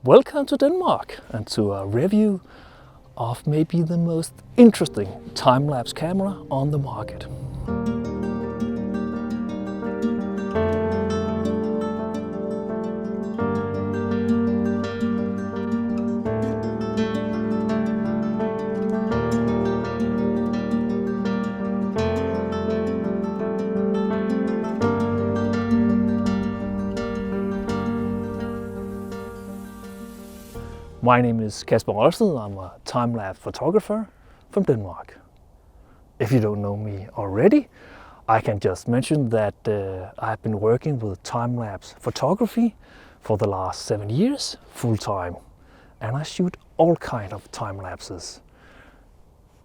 Welcome to Denmark and to a review of maybe the most interesting time-lapse camera on the market. My name is Kasper Rørsted. I'm a time-lapse photographer from Denmark. If you don't know me already, I can just mention that I've been working with time-lapse photography for the last 7 years, full-time. And I shoot all kinds of time-lapses.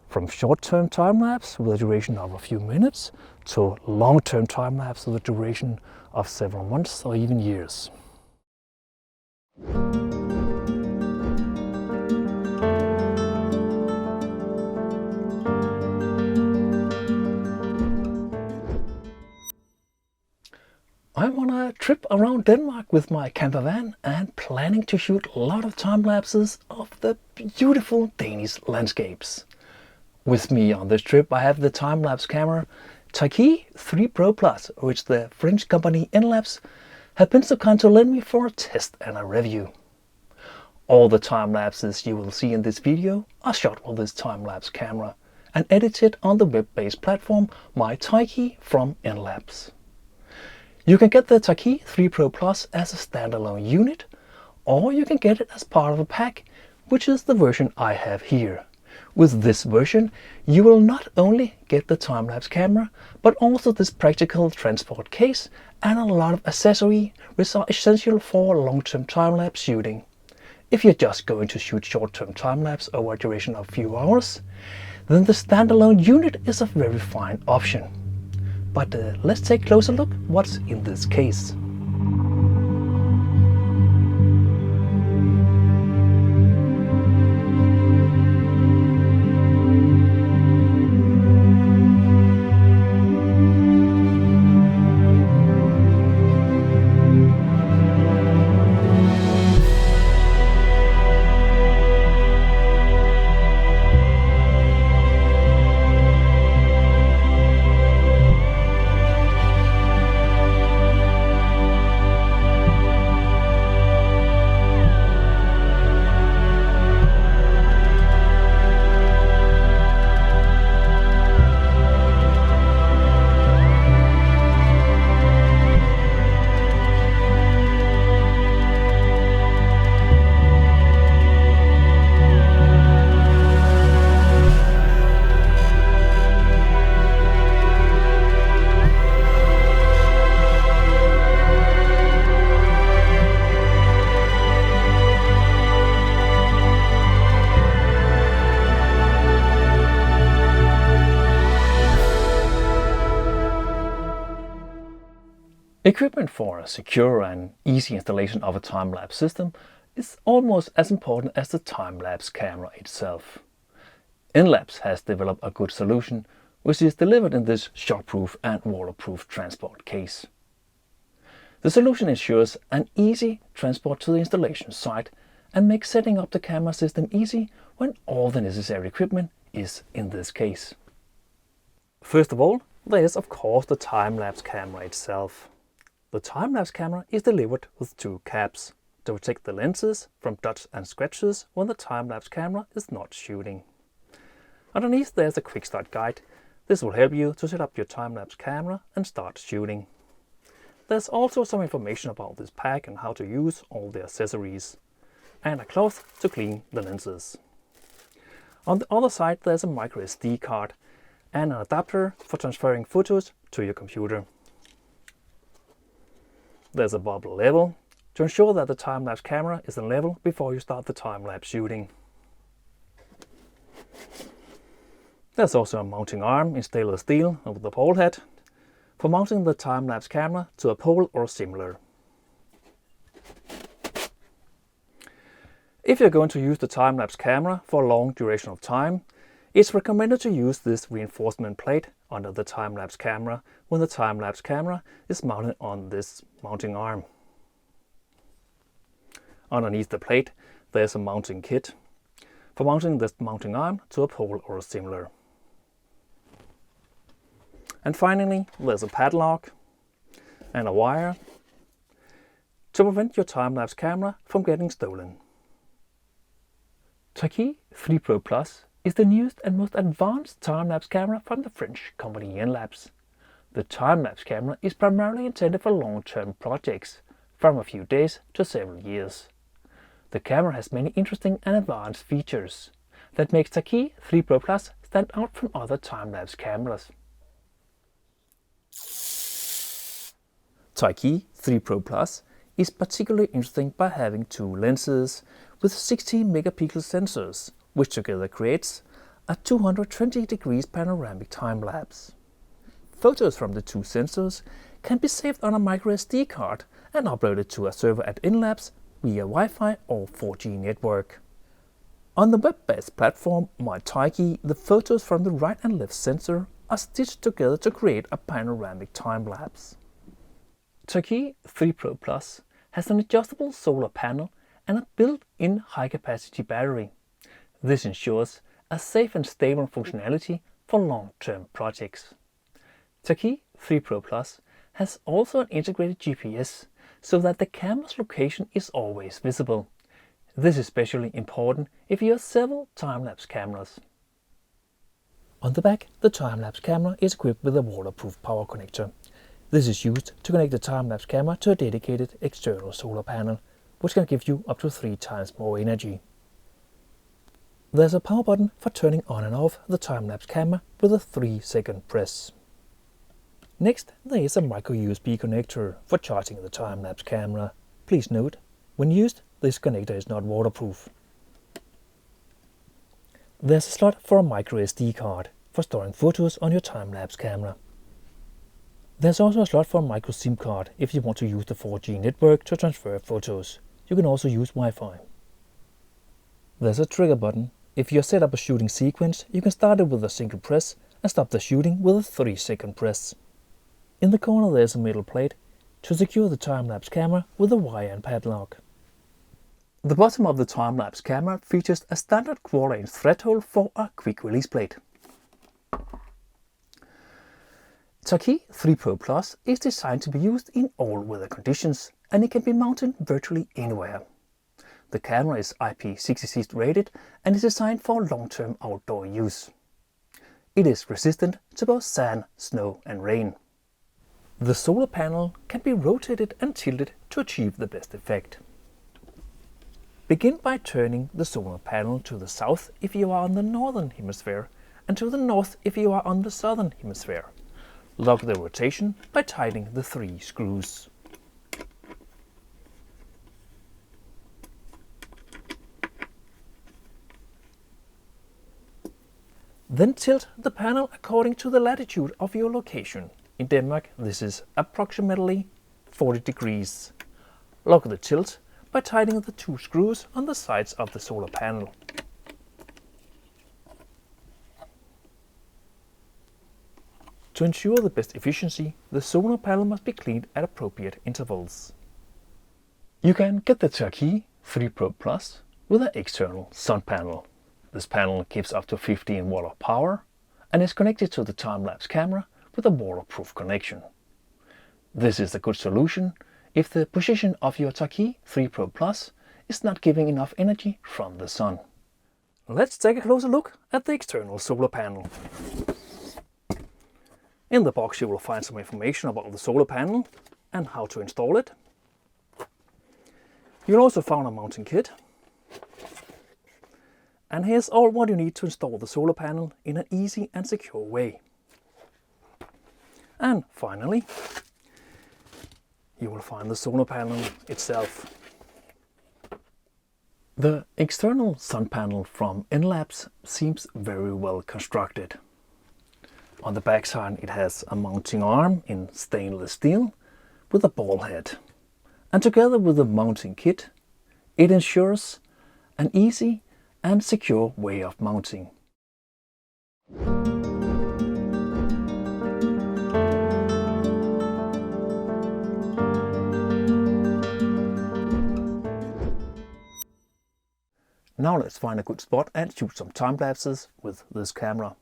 From short-term time-lapse with a duration of a few minutes to long-term time-lapse with a duration of several months or even years. I'm on a trip around Denmark with my camper van and planning to shoot a lot of time lapses of the beautiful Danish landscapes. With me on this trip I have the time-lapse camera Tikee 3 Pro Plus, which the French company Enlaps have been so kind to lend me for a test and a review. All the time lapses you will see in this video are shot with this time-lapse camera and edited on the web-based platform myTikee from Enlaps. You can get the Tikee 3 Pro Plus as a standalone unit, or you can get it as part of a pack, which is the version I have here. With this version, you will not only get the time-lapse camera, but also this practical transport case and a lot of accessories which are essential for long-term time-lapse shooting. If you're just going to shoot short-term time-lapse over a duration of a few hours, then the standalone unit is a very fine option. But let's take a closer look what's in this case. Equipment for a secure and easy installation of a time-lapse system is almost as important as the time-lapse camera itself. Enlaps has developed a good solution which is delivered in this shockproof and waterproof transport case. The solution ensures an easy transport to the installation site and makes setting up the camera system easy when all the necessary equipment is in this case. First of all, there is of course the time-lapse camera itself. The time-lapse camera is delivered with 2 caps to protect the lenses from dust and scratches when the time-lapse camera is not shooting. Underneath there's a quick start guide. This will help you to set up your time-lapse camera and start shooting. There's also some information about this pack and how to use all the accessories, and a cloth to clean the lenses. On the other side there's a micro SD card and an adapter for transferring photos to your computer. There's a bubble level to ensure that the time-lapse camera is in level before you start the time-lapse shooting. There's also a mounting arm in stainless steel with the pole head for mounting the time-lapse camera to a pole or similar. If you're going to use the time-lapse camera for a long duration of time, it's recommended to use this reinforcement plate under the time-lapse camera when the time-lapse camera is mounted on this mounting arm. Underneath the plate there's a mounting kit for mounting the mounting arm to a pole or similar. And finally there's a padlock and a wire to prevent your time-lapse camera from getting stolen. Tikee 3 Pro Plus is the newest and most advanced time-lapse camera from the French company Enlaps. The time-lapse camera is primarily intended for long-term projects, from a few days to several years. The camera has many interesting and advanced features that makes Tikee 3 Pro Plus stand out from other time-lapse cameras. Tikee 3 Pro Plus is particularly interesting by having two lenses with 16 megapixel sensors, which together creates a 220 degrees panoramic time-lapse. Photos from the two sensors can be saved on a microSD card and uploaded to a server at Enlaps via Wi-Fi or 4G network. On the web-based platform myTikee, the photos from the right and left sensor are stitched together to create a panoramic time-lapse. Tikee 3 Pro Plus has an adjustable solar panel and a built-in high-capacity battery. This ensures a safe and stable functionality for long-term projects. Tikee 3 Pro Plus has also an integrated GPS so that the camera's location is always visible. This is especially important if you have several time-lapse cameras. On the back, the time-lapse camera is equipped with a waterproof power connector. This is used to connect the time-lapse camera to a dedicated external solar panel, which can give you up to 3 times more energy. There's a power button for turning on and off the time-lapse camera with a 3-second press. Next, there is a micro USB connector for charging the time-lapse camera. Please note, when used, this connector is not waterproof. There's a slot for a micro SD card for storing photos on your time-lapse camera. There's also a slot for a micro SIM card if you want to use the 4G network to transfer photos. You can also use Wi-Fi. There's a trigger button. If you set up a shooting sequence, you can start it with a single press and stop the shooting with a 3-second press. In the corner there's a metal plate to secure the time-lapse camera with a wire and padlock. The bottom of the time-lapse camera features a standard 1/4-inch thread hole for a quick release plate. Tikee 3 Pro Plus is designed to be used in all weather conditions, and it can be mounted virtually anywhere. The camera is IP66 rated and is designed for long-term outdoor use. It is resistant to both sand, snow and rain. The solar panel can be rotated and tilted to achieve the best effect. Begin by turning the solar panel to the south if you are on the northern hemisphere and to the north if you are on the southern hemisphere. Lock the rotation by tightening the 3 screws. Then tilt the panel according to the latitude of your location. In Denmark, this is approximately 40 degrees. Lock the tilt by tightening the 2 screws on the sides of the solar panel. To ensure the best efficiency, the solar panel must be cleaned at appropriate intervals. You can get the Tikee 3 Pro Plus with an external sun panel. This panel gives up to 15 watt of power and is connected to the time-lapse camera with a waterproof connection. This is a good solution if the position of your Tikee 3 Pro Plus is not giving enough energy from the sun. Let's take a closer look at the external solar panel. In the box you will find some information about the solar panel and how to install it. You'll also find a mounting kit. And here's all what you need to install the solar panel in an easy and secure way. And finally, you will find the solar panel itself. The external sun panel from Enlaps seems very well constructed. On the back side it has a mounting arm in stainless steel with a ball head. And together with the mounting kit, it ensures an easy and secure way of mounting. Now let's find a good spot and shoot some time lapses with this camera.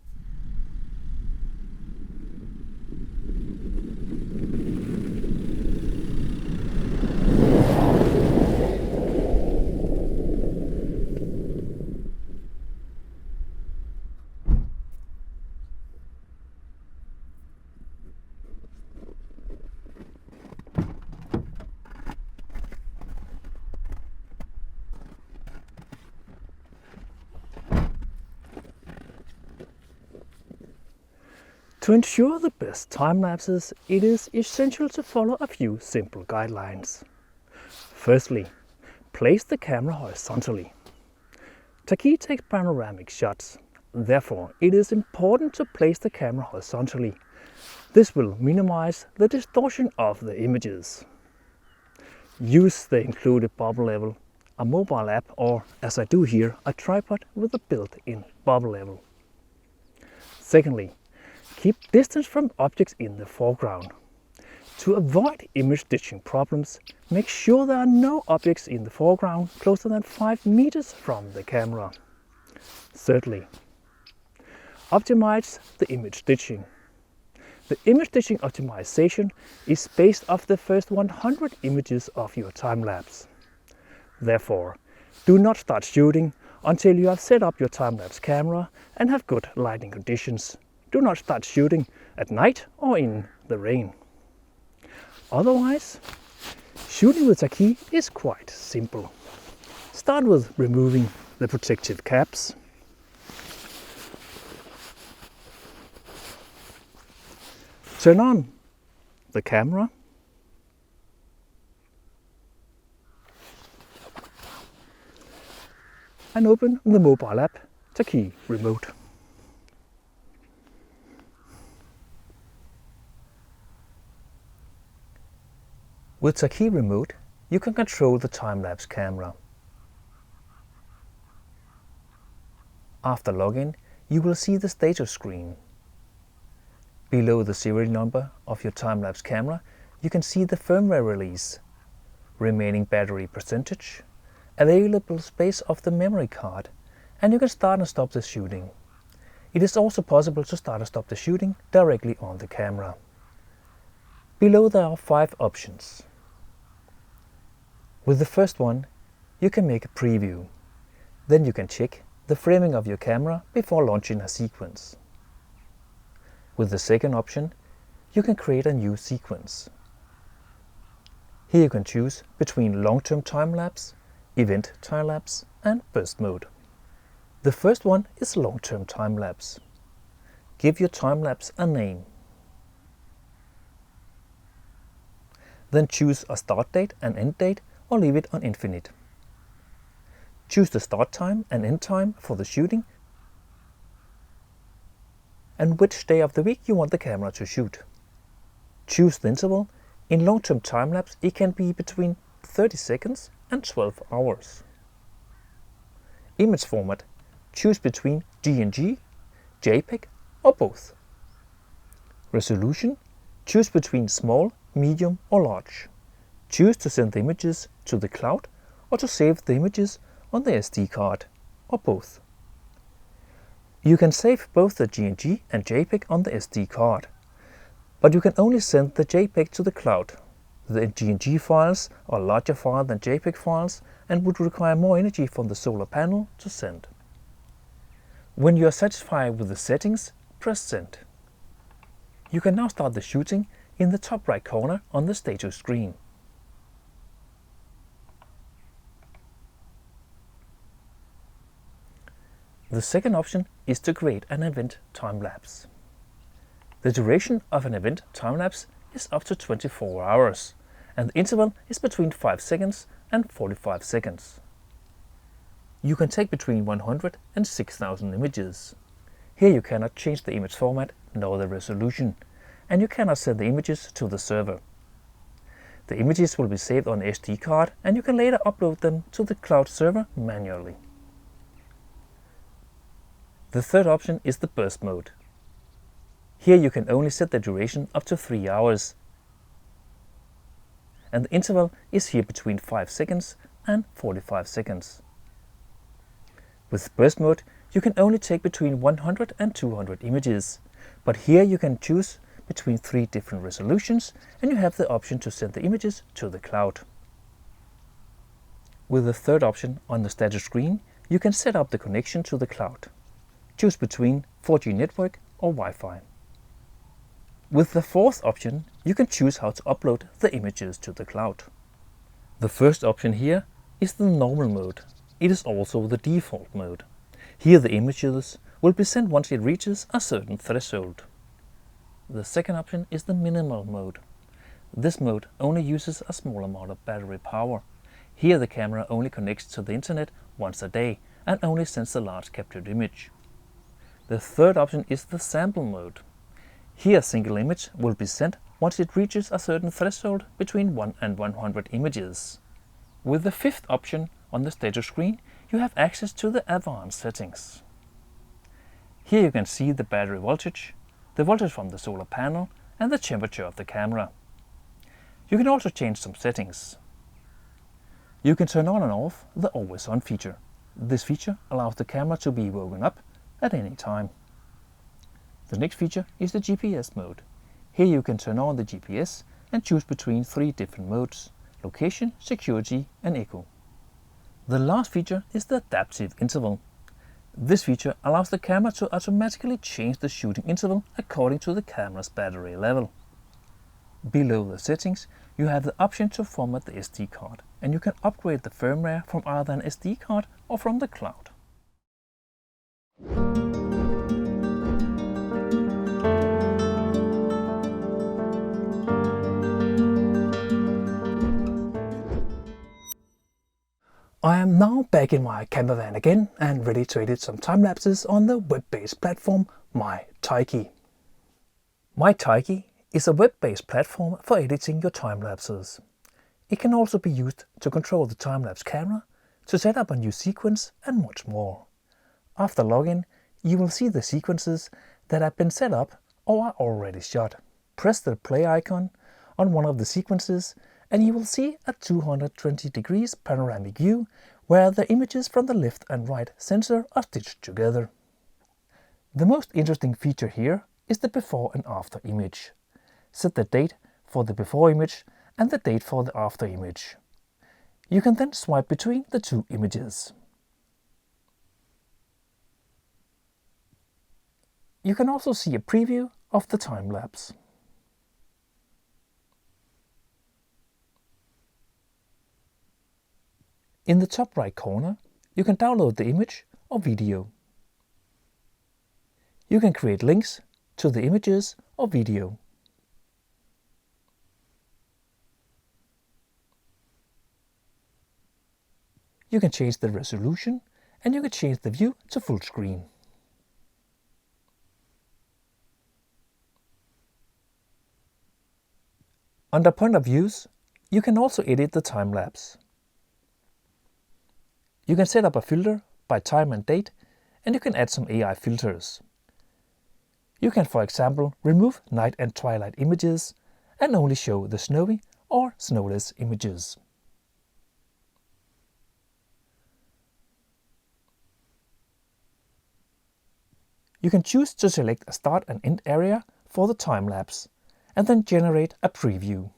To ensure the best time lapses, it is essential to follow a few simple guidelines. Firstly, place the camera horizontally. Tikee takes panoramic shots, therefore it is important to place the camera horizontally. This will minimize the distortion of the images. Use the included bubble level, a mobile app, or as I do here, a tripod with a built-in bubble level. Secondly, keep distance from objects in the foreground. To avoid image stitching problems, make sure there are no objects in the foreground closer than 5 meters from the camera. Thirdly, optimize the image stitching. The image stitching optimization is based off the first 100 images of your time-lapse. Therefore, do not start shooting until you have set up your time-lapse camera and have good lighting conditions. Do not start shooting at night or in the rain. Otherwise, shooting with Tikee is quite simple. Start with removing the protective caps. Turn on the camera. And open the mobile app Tikee Remote. With Tikee Remote, you can control the time-lapse camera. After login, you will see the status screen. Below the serial number of your time-lapse camera, you can see the firmware release, remaining battery percentage, available space of the memory card, and you can start and stop the shooting. It is also possible to start and stop the shooting directly on the camera. Below there are 5 options. With the first one, you can make a preview. Then you can check the framing of your camera before launching a sequence. With the second option, you can create a new sequence. Here you can choose between long-term time-lapse, event time-lapse, and burst mode. The first one is long-term time-lapse. Give your time-lapse a name. Then choose a start date and end date, or leave it on infinite. Choose the start time and end time for the shooting and which day of the week you want the camera to shoot. Choose the interval. In long-term time-lapse it can be between 30 seconds and 12 hours. Image format. Choose between DNG, JPEG or both. Resolution. Choose between small, medium or large. Choose to send the images to the cloud or to save the images on the SD card, or both. You can save both the DNG and JPEG on the SD card, but you can only send the JPEG to the cloud. The DNG files are a larger file than JPEG files and would require more energy from the solar panel to send. When you are satisfied with the settings, press send. You can now start the shooting in the top right corner on the status screen. The second option is to create an event time-lapse. The duration of an event time-lapse is up to 24 hours, and the interval is between 5 seconds and 45 seconds. You can take between 100 and 6,000 images. Here you cannot change the image format nor the resolution, and you cannot send the images to the server. The images will be saved on an SD card, and you can later upload them to the cloud server manually. The third option is the burst mode. Here you can only set the duration up to 3 hours, and the interval is here between 5 seconds and 45 seconds. With burst mode, you can only take between 100 and 200 images, but here you can choose between 3 different resolutions and you have the option to send the images to the cloud. With the third option on the status screen, you can set up the connection to the cloud. Choose between 4G network or Wi-Fi. With the fourth option, you can choose how to upload the images to the cloud. The first option here is the normal mode. It is also the default mode. Here the images will be sent once it reaches a certain threshold. The second option is the minimal mode. This mode only uses a small amount of battery power. Here the camera only connects to the internet once a day and only sends the large captured image. The third option is the sample mode. Here a single image will be sent once it reaches a certain threshold between 1 and 100 images. With the fifth option on the status screen, you have access to the advanced settings. Here you can see the battery voltage, the voltage from the solar panel and the temperature of the camera. You can also change some settings. You can turn on and off the always on feature. This feature allows the camera to be woken up at any time. The next feature is the GPS mode. Here you can turn on the GPS and choose between 3 different modes: location, security and echo. The last feature is the adaptive interval. This feature allows the camera to automatically change the shooting interval according to the camera's battery level. Below the settings, you have the option to format the SD card, and you can upgrade the firmware from either an SD card or from the cloud. I am now back in my camper van again and ready to edit some time lapses on the web-based platform myTikee. myTikee is a web-based platform for editing your time lapses. It can also be used to control the time-lapse camera, to set up a new sequence and much more. After login, you will see the sequences that have been set up or are already shot. Press the play icon on one of the sequences and you will see a 220 degrees panoramic view where the images from the left and right sensor are stitched together. The most interesting feature here is the before and after image. Set the date for the before image and the date for the after image. You can then swipe between the 2 images. You can also see a preview of the time lapse. In the top right corner, you can download the image or video. You can create links to the images or video. You can change the resolution and you can change the view to full screen. Under point of views, you can also edit the time lapse. You can set up a filter by time and date, and you can add some AI filters. You can, for example, remove night and twilight images and only show the snowy or snowless images. You can choose to select a start and end area for the time lapse and then generate a preview.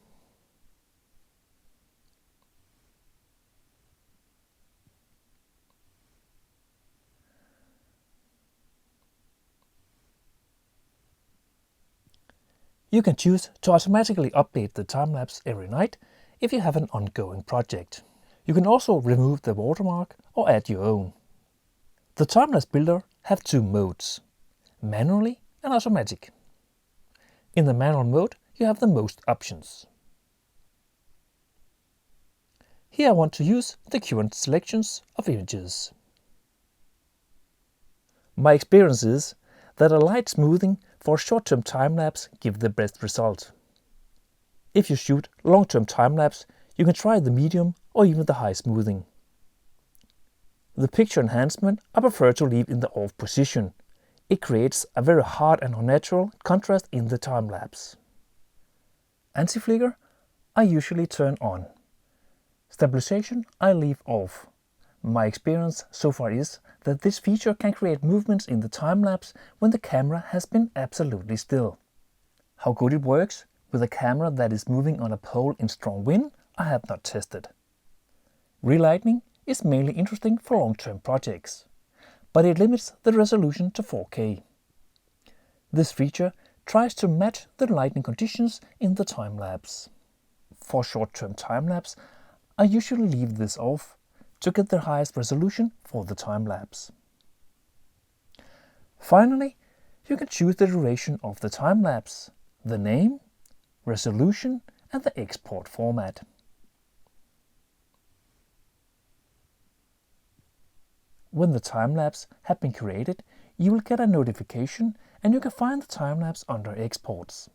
You can choose to automatically update the time-lapse every night if you have an ongoing project. You can also remove the watermark or add your own. The time-lapse builder have 2 modes, manually and automatic. In the manual mode, you have the most options. Here I want to use the current selections of images. My experience is that a light smoothing for short-term time-lapse give the best result. If you shoot long-term time-lapse, you can try the medium or even the high smoothing. The picture enhancement I prefer to leave in the off position. It creates a very hard and unnatural contrast in the time-lapse. Anti-flicker I usually turn on. Stabilization I leave off. My experience so far is that this feature can create movements in the time-lapse when the camera has been absolutely still. How good it works with a camera that is moving on a pole in strong wind, I have not tested. Relighting is mainly interesting for long-term projects, but it limits the resolution to 4K. This feature tries to match the lighting conditions in the time-lapse. For short-term time-lapse, I usually leave this off to get the highest resolution for the time-lapse. Finally, you can choose the duration of the time-lapse, the name, resolution, and the export format. When the time-lapse has been created, you will get a notification and you can find the time-lapse under Exports.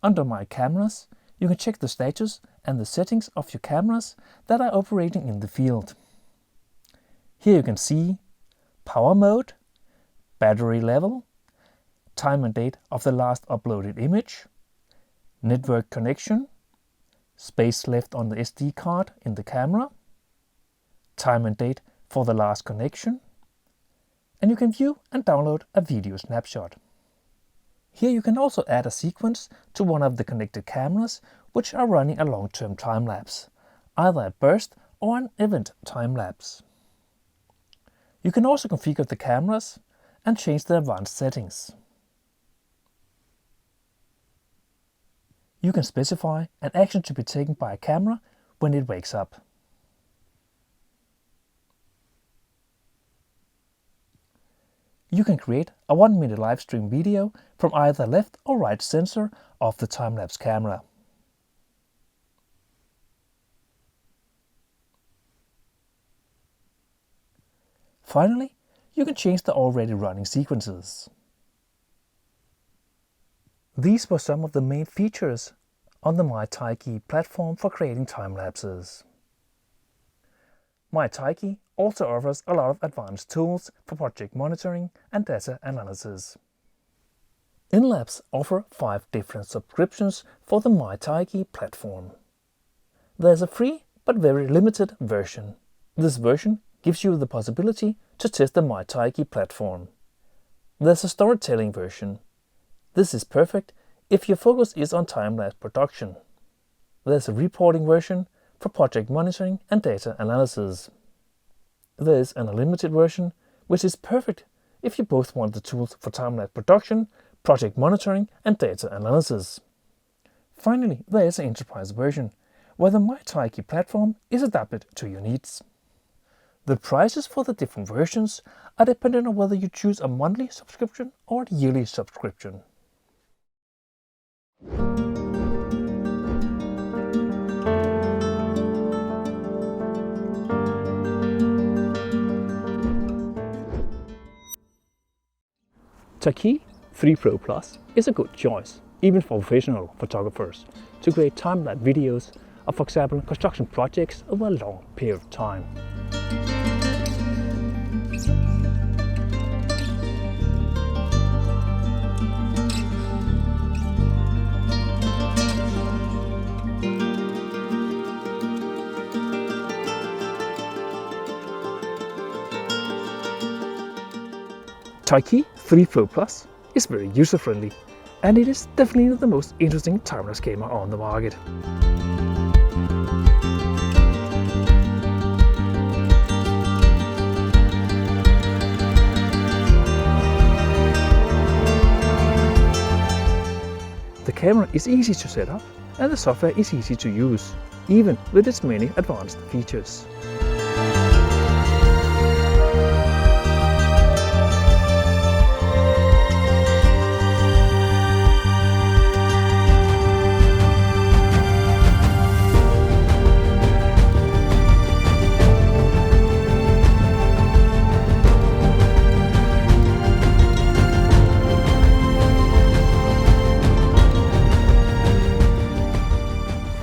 Under My Cameras, you can check the status and the settings of your cameras that are operating in the field. Here you can see power mode, battery level, time and date of the last uploaded image, network connection, space left on the SD card in the camera, time and date for the last connection, and you can view and download a video snapshot. Here you can also add a sequence to one of the connected cameras which are running a long-term time-lapse, either a burst or an event time-lapse. You can also configure the cameras and change the advanced settings. You can specify an action to be taken by a camera when it wakes up. You can create a 1-minute live stream video from either left or right sensor of the time-lapse camera. Finally, you can change the already running sequences. These were some of the main features on the myTikee platform for creating time-lapses. myTikee also offers a lot of advanced tools for project monitoring and data analysis. Enlaps offer 5 different subscriptions for the myTikee platform. There's a free but very limited version. This version gives you the possibility to test the myTikee platform. There's a storytelling version. This is perfect if your focus is on time-lapse production. There's a reporting version for project monitoring and data analysis. There is an unlimited version, which is perfect if you both want the tools for time-lapse production, project monitoring and data analysis. Finally, there is an enterprise version, where the myTikee platform is adapted to your needs. The prices for the different versions are dependent on whether you choose a monthly subscription or a yearly subscription. Tikee 3 Pro Plus is a good choice, even for professional photographers, to create time-lapse videos of, for example, construction projects over a long period of time. Tikee 3 Pro Plus is very user-friendly, and it is definitely the most interesting time-lapse camera on the market. The camera is easy to set up, and the software is easy to use, even with its many advanced features.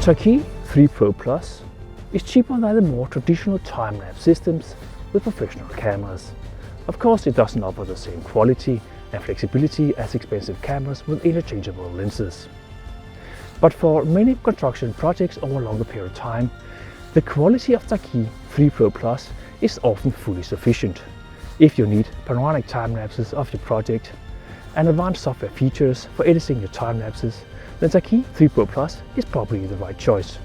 Tikee 3 Pro Plus is cheaper than the more traditional time-lapse systems with professional cameras. Of course, it doesn't offer the same quality and flexibility as expensive cameras with interchangeable lenses. But for many construction projects over a longer period of time, the quality of Tikee 3 Pro Plus is often fully sufficient. If you need panoramic time lapses of your project and advanced software features for editing your time lapses, then Tikee 3 Pro Plus is probably the right choice.